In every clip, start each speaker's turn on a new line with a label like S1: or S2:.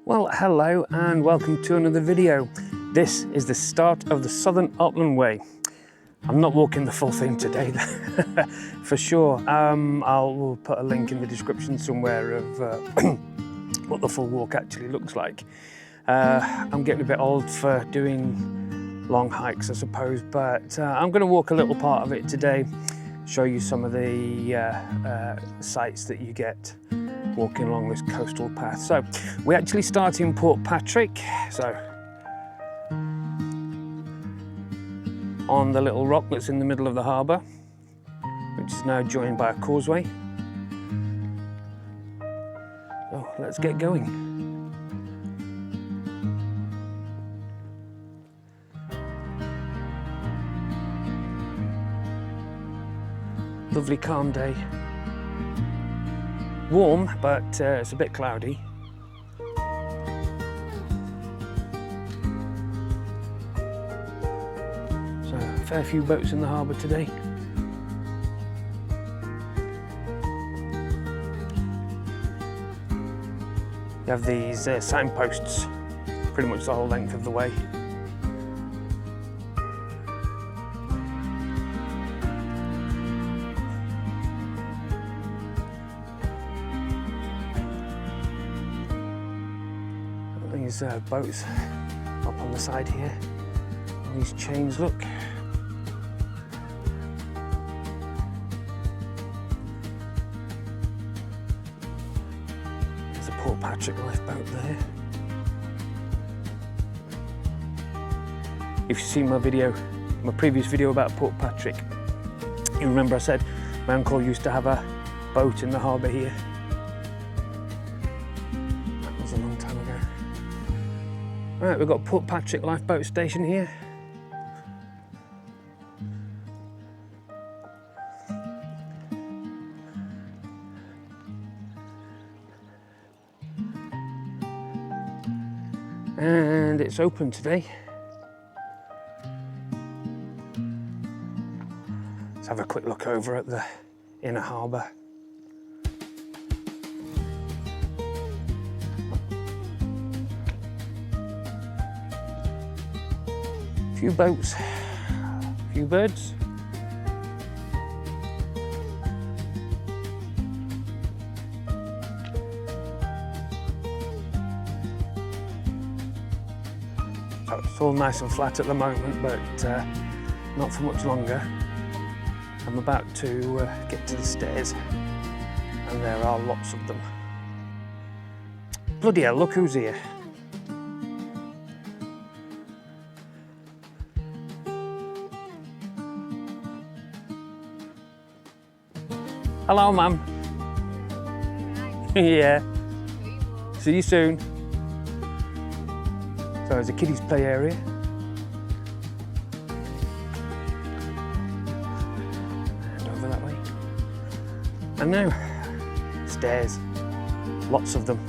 S1: Well, hello and welcome to another video. This is the start of the Southern Upland Way. I'm not walking the full thing today, for sure. I'll put a link in the description somewhere of what the full walk actually looks like. I'm getting a bit old for doing long hikes, I suppose, but I'm going to walk a little part of it today, show you some of the sights that you get walking along this coastal path. So we actually start in Portpatrick, so on the little rock that's in the middle of the harbour, which is now joined by a causeway. So let's get going. Lovely calm day. Warm, but it's a bit cloudy. So a fair few boats in the harbour today. You have these signposts pretty much the whole length of the way. These boats up on the side here, and these chains, look. There's a Portpatrick lifeboat there. If you've seen my previous video about Portpatrick, you remember I said my uncle used to have a boat in the harbour here. That was a long time ago. Right, we've got Portpatrick lifeboat station here. And it's open today. Let's have a quick look over at the inner harbour. Few boats, few birds. So it's all nice and flat at the moment, but not for much longer. I'm about to get to the stairs, and there are lots of them. Bloody hell, look who's here. Hello, ma'am. Yeah. See you soon. So there's a kiddies play area. And over that way. And now, stairs. Lots of them.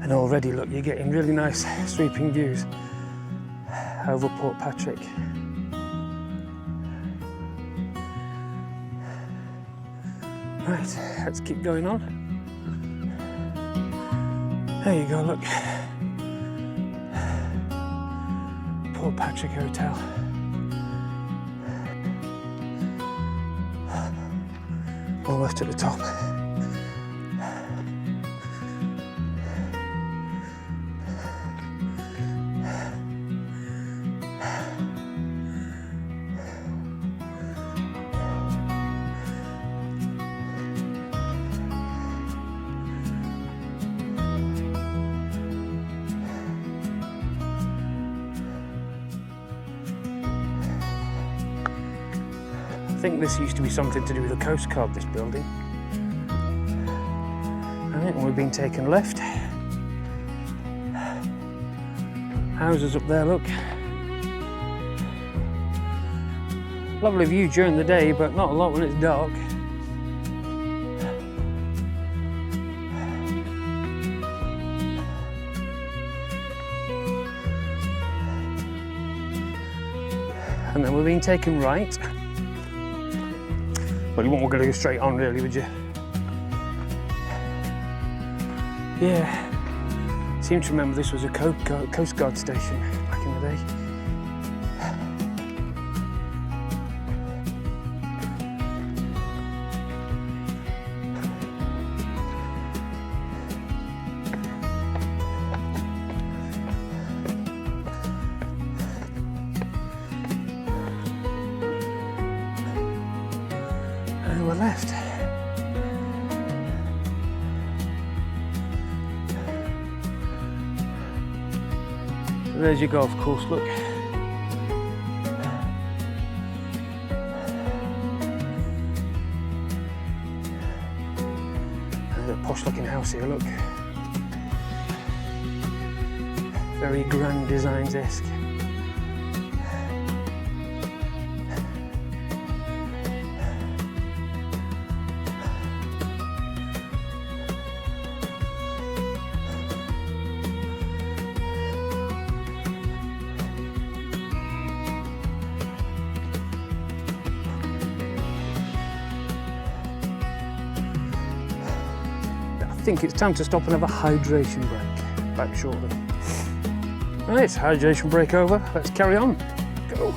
S1: And already, look, you're getting really nice sweeping views over Portpatrick. Right, let's keep going on. There you go, look. Portpatrick Hotel. Almost at the top. I think this used to be something to do with the Coast Guard, this building. I think we've been taken left. houses up there, look. Lovely view during the day, but not a lot when it's dark. And then we're being taken right. Well, you wouldn't want to go straight on really, would you? Yeah. I seem to remember this was a Coast Guard station back in the day. And we're left. There's your golf course, look. There's a posh looking house here, look. Very grand designs-esque. I think it's time to stop and have a hydration break. Back shortly. Right, hydration break over. Let's carry on. Go.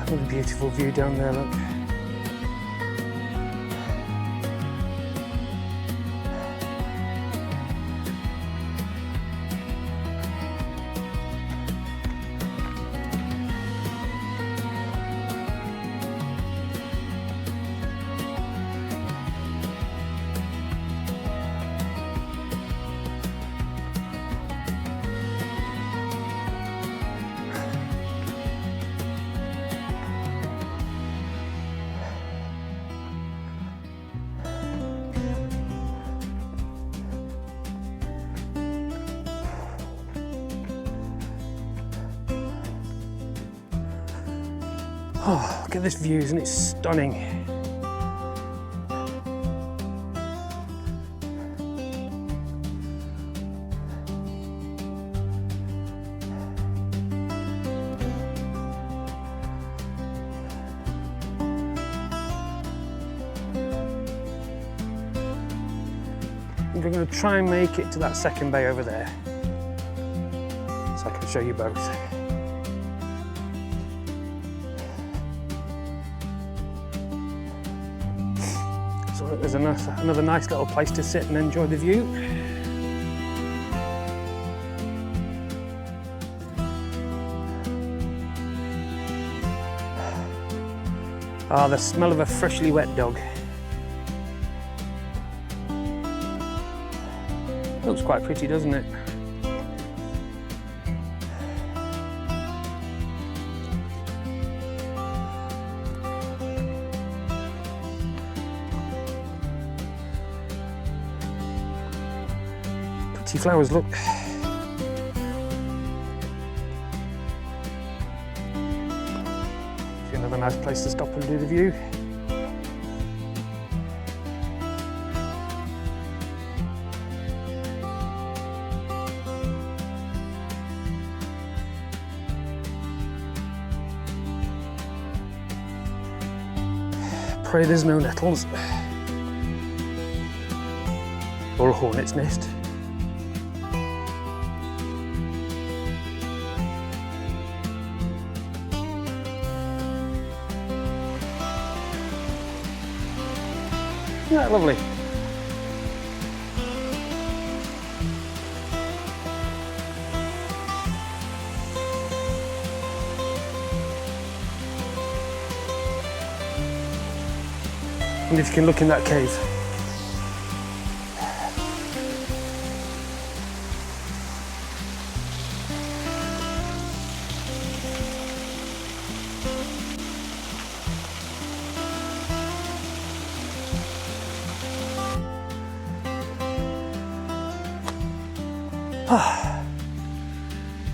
S1: What a beautiful view down there, look. Oh, look at this view, isn't it stunning? I'm going to try and make it to that second bay over there, so I can show you both. So there's another nice little place to sit and enjoy the view. Ah, the smell of a freshly wet dog. Looks quite pretty, doesn't it? Pretty flowers, look. Another nice place to stop and do the view. Pray there's no nettles or a hornet's nest. Isn't that lovely? And if you can look in that cave.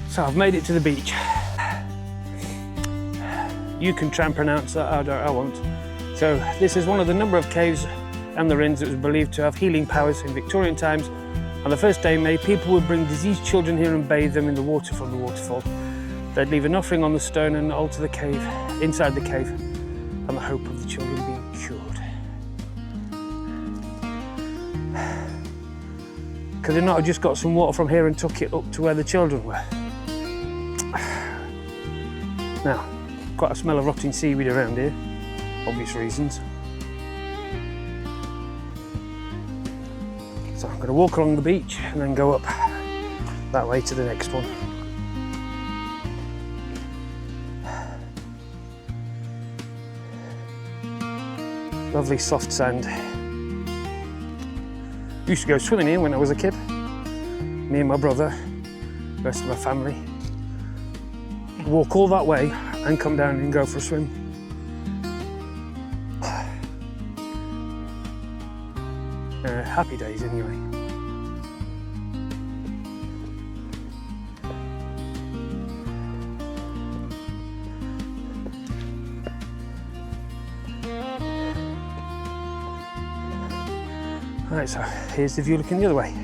S1: So I've made it to the beach. You can try and pronounce that, I won't. So this is one of the number of caves and the inns that was believed to have healing powers in Victorian times. On the first day in May, people would bring diseased children here and bathe them in the water from the waterfall. They'd leave an offering on the stone and altar the cave, inside the cave, and the hope of the children being cured. Could they not have just got some water from here and took it up to where the children were? Now, quite a smell of rotting seaweed around here, obvious reasons. So I'm going to walk along the beach and then go up that way to the next one. Lovely soft sand. Used to go swimming here when I was a kid. Me and my brother, the rest of my family. Walk all that way and come down and go for a swim. Happy days anyway. Right, so here's the view looking the other way.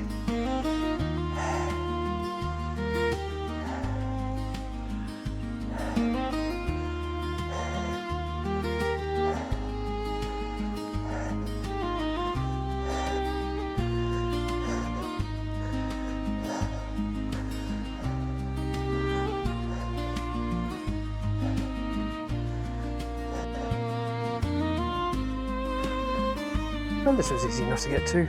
S1: Well, this was easy enough to get to.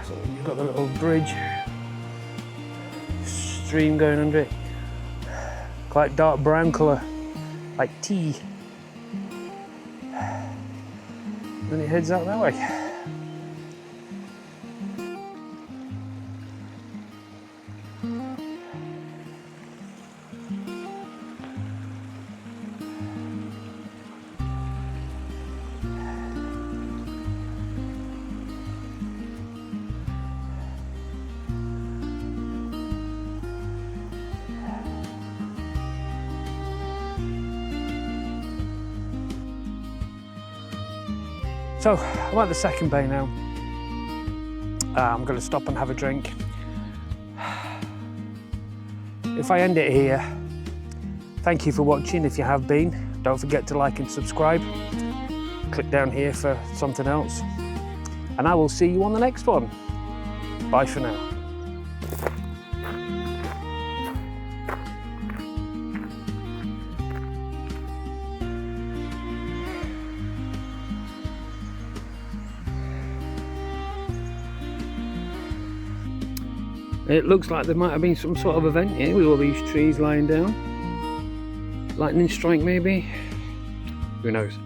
S1: So you've got the little bridge, stream going under it, quite dark brown colour, like tea. Then it heads out that way. So I'm at the second bay now. I'm going to stop and have a drink. If I end it here, thank you for watching if you have been. Don't forget to like and subscribe. Click down here for something else. And I will see you on the next one. Bye for now. It looks like there might have been some sort of event here with all these trees lying down. Lightning strike maybe? Who knows?